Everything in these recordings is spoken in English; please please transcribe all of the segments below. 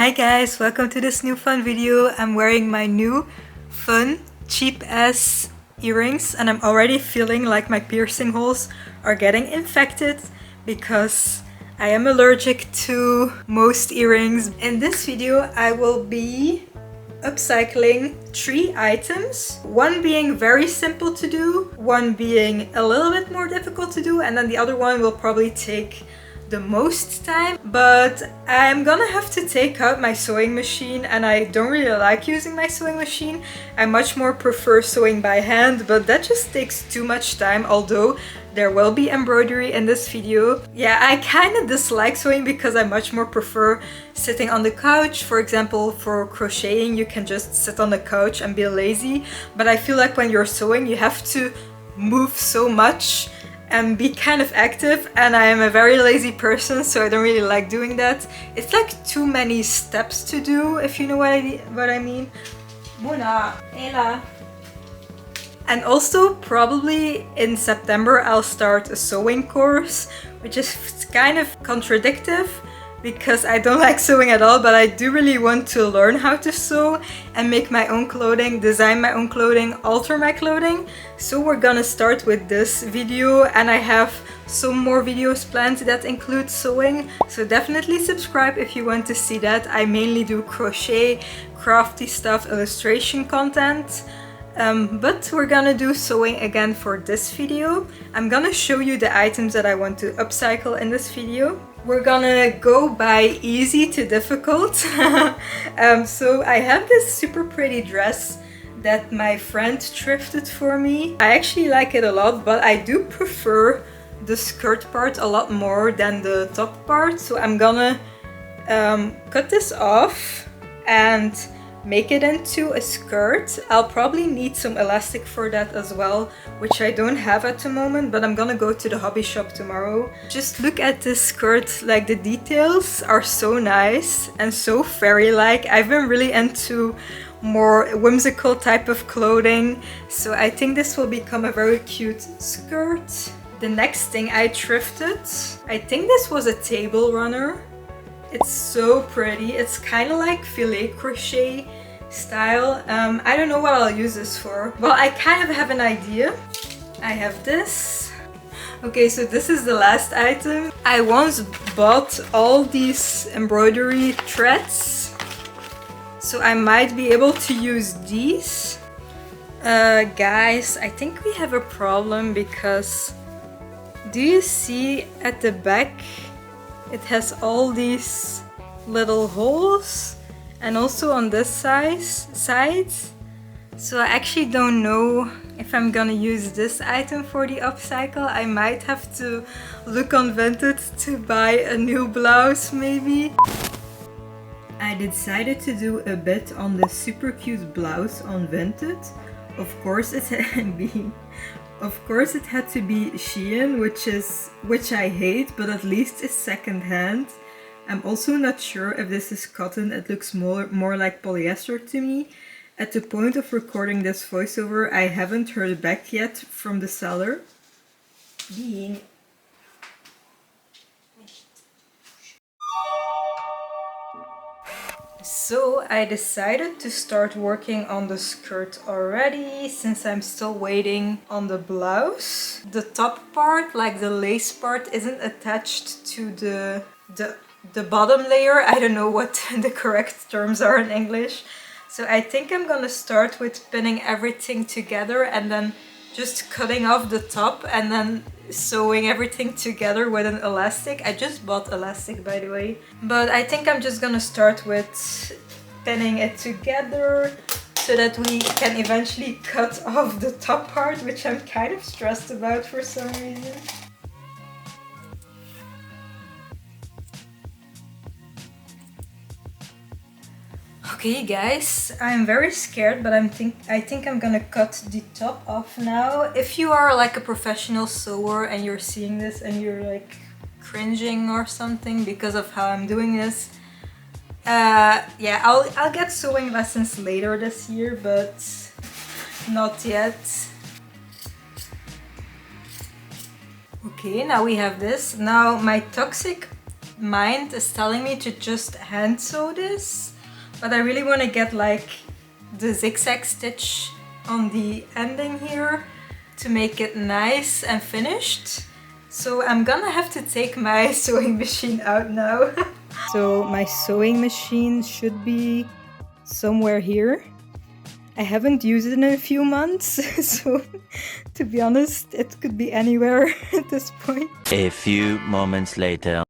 Hi guys, welcome to this new fun video. I'm wearing my new fun cheap ass earrings and I'm already feeling like my piercing holes are getting infected because I am allergic to most earrings. In this video I will be upcycling 3 items, one being very simple to do, one being a little bit more difficult to do, and then the other one will probably take the most time. But I'm gonna have to take out my sewing machine and I don't really like using my sewing machine. I much more prefer sewing by hand, but that just takes too much time, although there will be embroidery in this video. Yeah, I kind of dislike sewing because I much more prefer sitting on the couch. For example, for crocheting you can just sit on the couch and be lazy, but I feel like when you're sewing you have to move so much and be kind of active, and I am a very lazy person, so I don't really like doing that. It's like too many steps to do, if you know what I mean. Mona, Ella. And also probably in September I'll start a sewing course, which is kind of contradictory because I don't like sewing at all, but I do really want to learn how to sew and make my own clothing, design my own clothing, alter my clothing. So we're gonna start with this video, and I have some more videos planned that include sewing, so definitely subscribe if you want to see that. I mainly do crochet, crafty stuff, illustration content. But we're gonna do sewing again for this video. I'm gonna show you the items that I want to upcycle in this video. We're gonna go by easy to difficult. So I have this super pretty dress that my friend thrifted for me. I actually like it a lot, but I do prefer the skirt part a lot more than the top part. So I'm gonna cut this off and make it into a skirt. I'll probably need some elastic for that as well, which I don't have at the moment, but I'm gonna go to the hobby shop tomorrow. Just look at this skirt, like the details are so nice and so fairy-like. I've been really into more whimsical type of clothing, so I think this will become a very cute skirt. The next thing I thrifted, I think this was a table runner. It's so pretty. It's kind of like filet crochet style. I don't know what I'll use this for. Well, I kind of have an idea. I have this. Okay, so this is the last item. I once bought all these embroidery threads, so I might be able to use these. Guys, I think we have a problem because do you see at the back it has all these little holes, and also on this side. So I actually don't know if I'm gonna use this item for the upcycle. I might have to look on Vinted to buy a new blouse maybe. I decided to do a bit on the super cute blouse on Vinted. Of course it had to be Shein, which I hate, but at least it's secondhand. I'm also not sure if this is cotton. It looks more like polyester to me. At the point of recording this voiceover, I haven't heard back yet from the seller. So I decided to start working on the skirt already, since I'm still waiting on the blouse. The top part, like the lace part, isn't attached to the bottom layer. I don't know what the correct terms are in English. So I think I'm gonna start with pinning everything together and then just cutting off the top and then sewing everything together with an elastic. I just bought elastic, by the way. But I think I'm just gonna start with pinning it together so that we can eventually cut off the top part, which I'm kind of stressed about for some reason. Okay guys, I'm very scared, but I think I'm gonna cut the top off now. If you are like a professional sewer and you're seeing this and you're like cringing or something because of how I'm doing this, yeah, I'll get sewing lessons later this year, but not yet. Okay, now we have this. Now my toxic mind is telling me to just hand sew this, but I really want to get like the zigzag stitch on the ending here to make it nice and finished. So I'm gonna have to take my sewing machine out now. So my sewing machine should be somewhere here. I haven't used it in a few months, so to be honest, it could be anywhere at this point. A few moments later.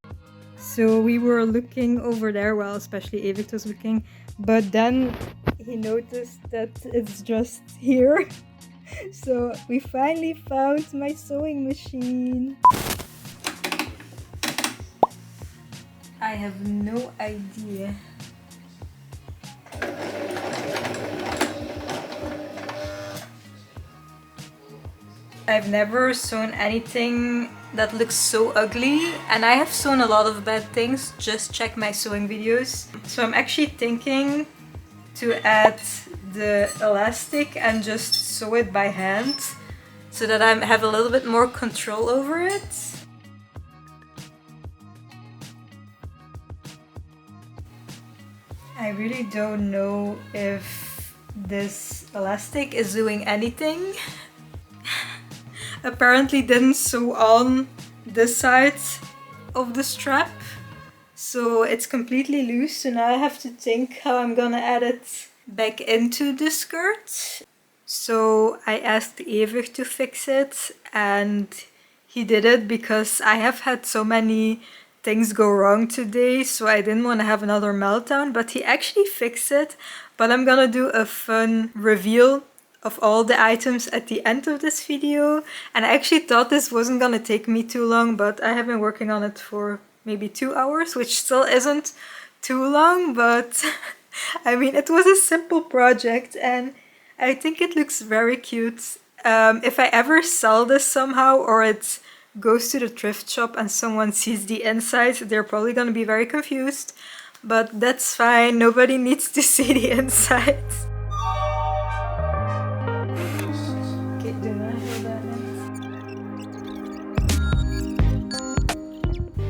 So we were looking over there, well, especially Evert was looking, but then he noticed that it's just here. So we finally found my sewing machine. I have no idea. I've never sewn anything that looks so ugly, and I have sewn a lot of bad things. Just check my sewing videos. So I'm actually thinking to add the elastic and just sew it by hand so that I have a little bit more control over it. I really don't know if this elastic is doing anything. Apparently didn't sew on this side of the strap, so it's completely loose. So now I have to think how I'm gonna add it back into the skirt. So I asked Evert to fix it, and he did it because I have had so many things go wrong today, so I didn't want to have another meltdown, but he actually fixed it. But I'm gonna do a fun reveal of all the items at the end of this video, and I actually thought this wasn't gonna take me too long, but I have been working on it for maybe 2 hours, which still isn't too long, but I mean, it was a simple project and I think it looks very cute. If I ever sell this somehow, or it goes to the thrift shop and someone sees the inside, they're probably gonna be very confused, but that's fine, nobody needs to see the inside.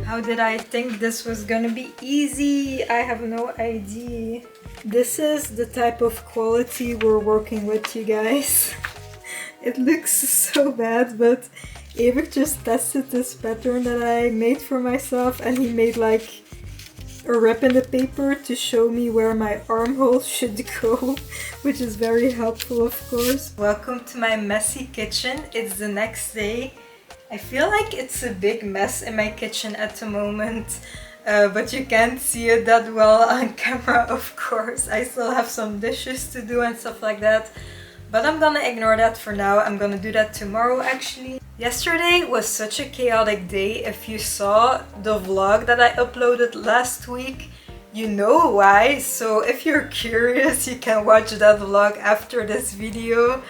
How did I think this was gonna be easy? I have no idea. This is the type of quality we're working with, you guys. It looks so bad, but Evert just tested this pattern that I made for myself, and he made like a rip in the paper to show me where my armhole should go, which is very helpful, of course. Welcome to my messy kitchen. It's the next day. I feel like it's a big mess in my kitchen at the moment, but you can't see it that well on camera, of course. I still have some dishes to do and stuff like that, but I'm gonna ignore that for now. I'm gonna do that tomorrow, actually. Yesterday was such a chaotic day. If you saw the vlog that I uploaded last week, you know why. So if you're curious, you can watch that vlog after this video.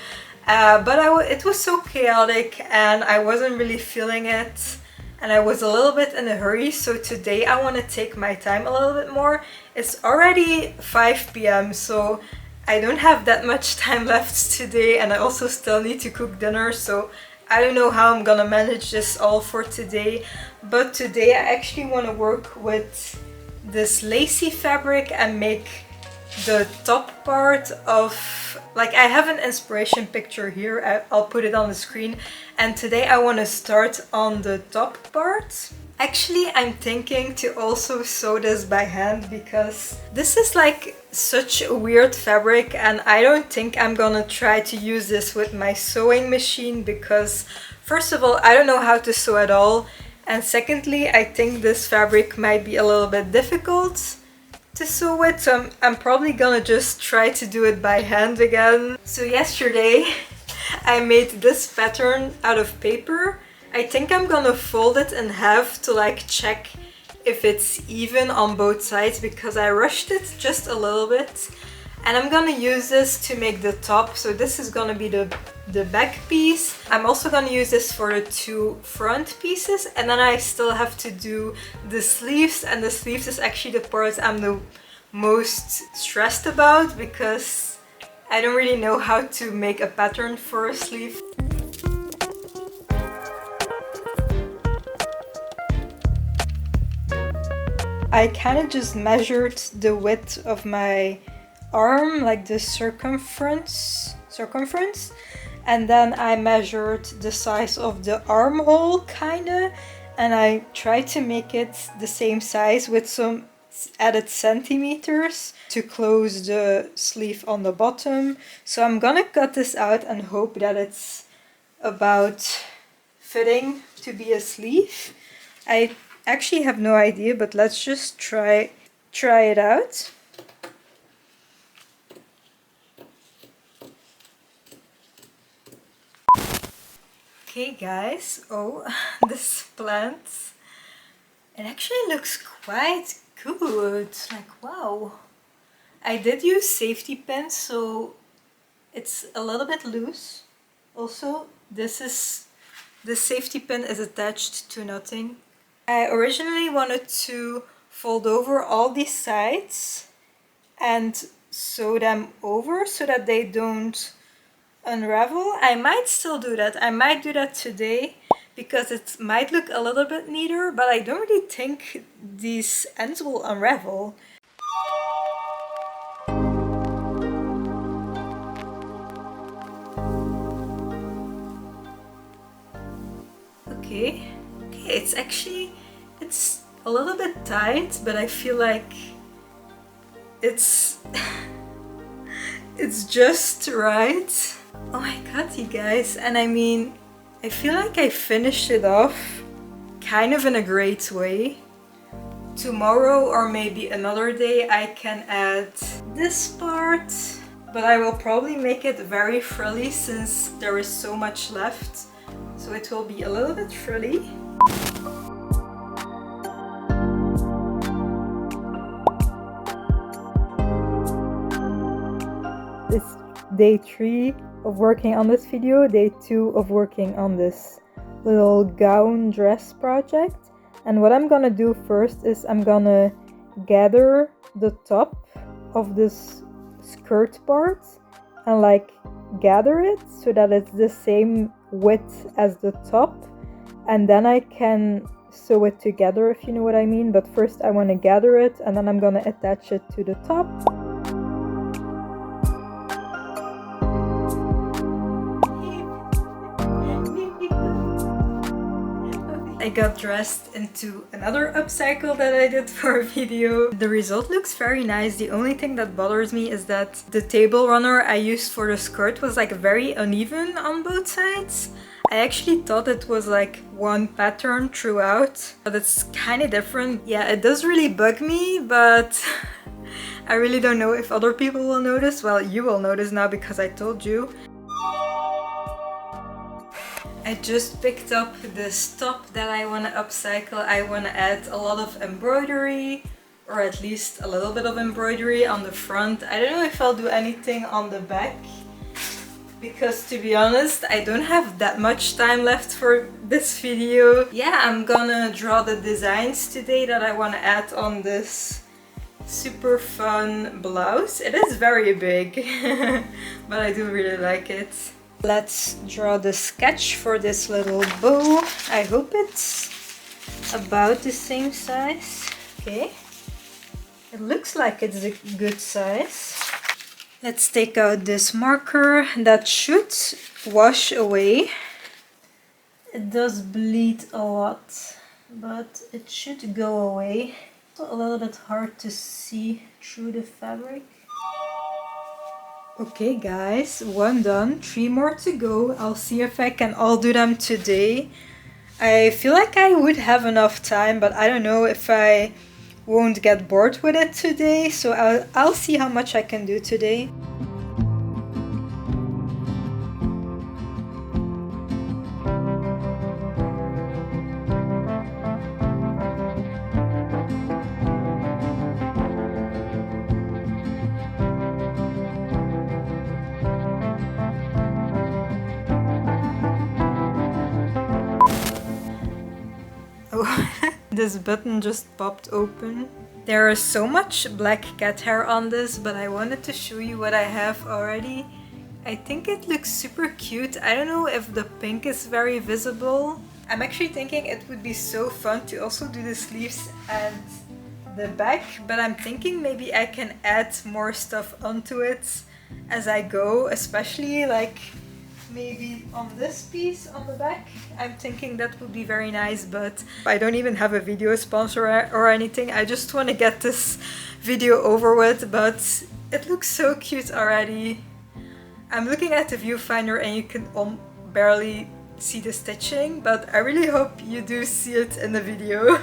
But it was so chaotic and I wasn't really feeling it, and I was a little bit in a hurry, so today I want to take my time a little bit more. It's already 5 p.m. so I don't have that much time left today, and I also still need to cook dinner, so I don't know how I'm gonna manage this all for today. But today I actually want to work with this lacy fabric and make the top part of, like, I have an inspiration picture here, I'll put it on the screen, and today I want to start on the top part. Actually, I'm thinking to also sew this by hand because this is like such a weird fabric, and I don't think I'm gonna try to use this with my sewing machine because first of all, I don't know how to sew at all, and secondly, I think this fabric might be a little bit difficult to sew with, so I'm probably gonna just try to do it by hand again. So yesterday I made this pattern out of paper. I think I'm gonna fold it in half to like check if it's even on both sides because I rushed it just a little bit, and I'm gonna use this to make the top. So this is gonna be the back piece. I'm also gonna use this for the 2 front pieces, and then I still have to do the sleeves, and the sleeves is actually the part I'm the most stressed about because I don't really know how to make a pattern for a sleeve. I kind of just measured the width of my arm, like the circumference, and then I measured the size of the armhole kinda, and I tried to make it the same size with some added centimeters to close the sleeve on the bottom. So I'm gonna cut this out and hope that it's about fitting to be a sleeve. I actually have no idea, but let's just try it out. Okay guys, oh, this plant, it actually looks quite good, like wow. I did use safety pins, so it's a little bit loose. Also, this safety pin is attached to nothing. I originally wanted to fold over all these sides and sew them over so that they don't unravel. I might still do that. I might do that today because it might look a little bit neater, but I don't really think these ends will unravel. Okay, it's a little bit tight, but I feel like it's it's just right. Oh my god, you guys, and I mean, I feel like I finished it off kind of in a great way. Tomorrow or maybe another day I can add this part, but I will probably make it very frilly since there is so much left. So it will be a little bit frilly. It's day 3 of working on this video, day 2 of working on this little gown dress project. And what I'm gonna do first is I'm gonna gather the top of this skirt part and like gather it so that it's the same width as the top, and then I can sew it together, if you know what I mean. But first I want to gather it and then I'm gonna attach it to the top. I got dressed into another upcycle that I did for a video. The result looks very nice. The only thing that bothers me is that the table runner I used for the skirt was like very uneven on both sides. I actually thought it was like one pattern throughout, but it's kind of different. Yeah, it does really bug me, but I really don't know if other people will notice. Well, you will notice now because I told you. I just picked up this top that I want to upcycle. I want to add a lot of embroidery, or at least a little bit of embroidery on the front. I don't know if I'll do anything on the back, because to be honest, I don't have that much time left for this video. Yeah, I'm gonna draw the designs today that I want to add on this super fun blouse. It is very big, but I do really like it. Let's draw the sketch for this little bow. I hope it's about the same size. Okay, it looks like it's a good size. Let's take out this marker that should wash away. It does bleed a lot, but it should go away. It's a little bit hard to see through the fabric. Okay guys, 1 done, 3 more to go. I'll see if I can all do them today. I feel like I would have enough time, but I don't know if I won't get bored with it today, so I'll see how much I can do today. This button just popped open. There is so much black cat hair on this, but I wanted to show you what I have already. I think it looks super cute. I don't know if the pink is very visible. I'm actually thinking it would be so fun to also do the sleeves and the back, but I'm thinking maybe I can add more stuff onto it as I go, especially like maybe on this piece on the back. I'm thinking that would be very nice, but I don't even have a video sponsor or anything. I just want to get this video over with, but it looks so cute already. I'm looking at the viewfinder and you can barely see the stitching, but I really hope you do see it in the video.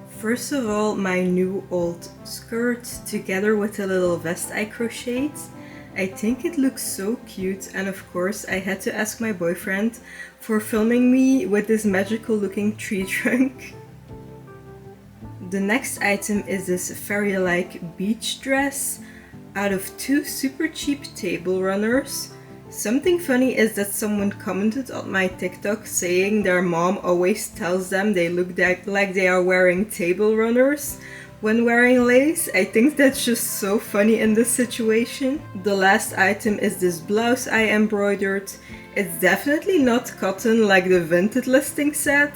First of all, my new old skirt together with the little vest I crocheted. I think it looks so cute, and of course I had to ask my boyfriend for filming me with this magical looking tree trunk. The next item is this fairy-like beach dress out of 2 super cheap table runners. Something funny is that someone commented on my TikTok saying their mom always tells them they look like they are wearing table runners when wearing lace. I think that's just so funny in this situation. The last item is this blouse I embroidered. It's definitely not cotton like the Vinted listing said.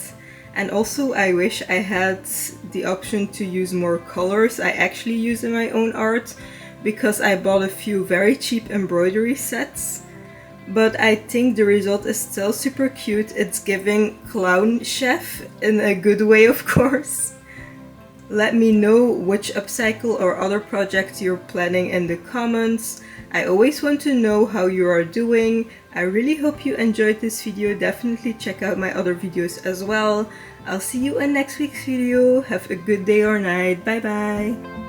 And also I wish I had the option to use more colors I actually use in my own art, because I bought a few very cheap embroidery sets. But I think the result is still super cute. It's giving clown chef in a good way, of course. Let me know which upcycle or other projects you're planning in the comments. I always want to know how you are doing. I really hope you enjoyed this video. Definitely check out my other videos as well. I'll see you in next week's video. Have a good day or night. Bye bye.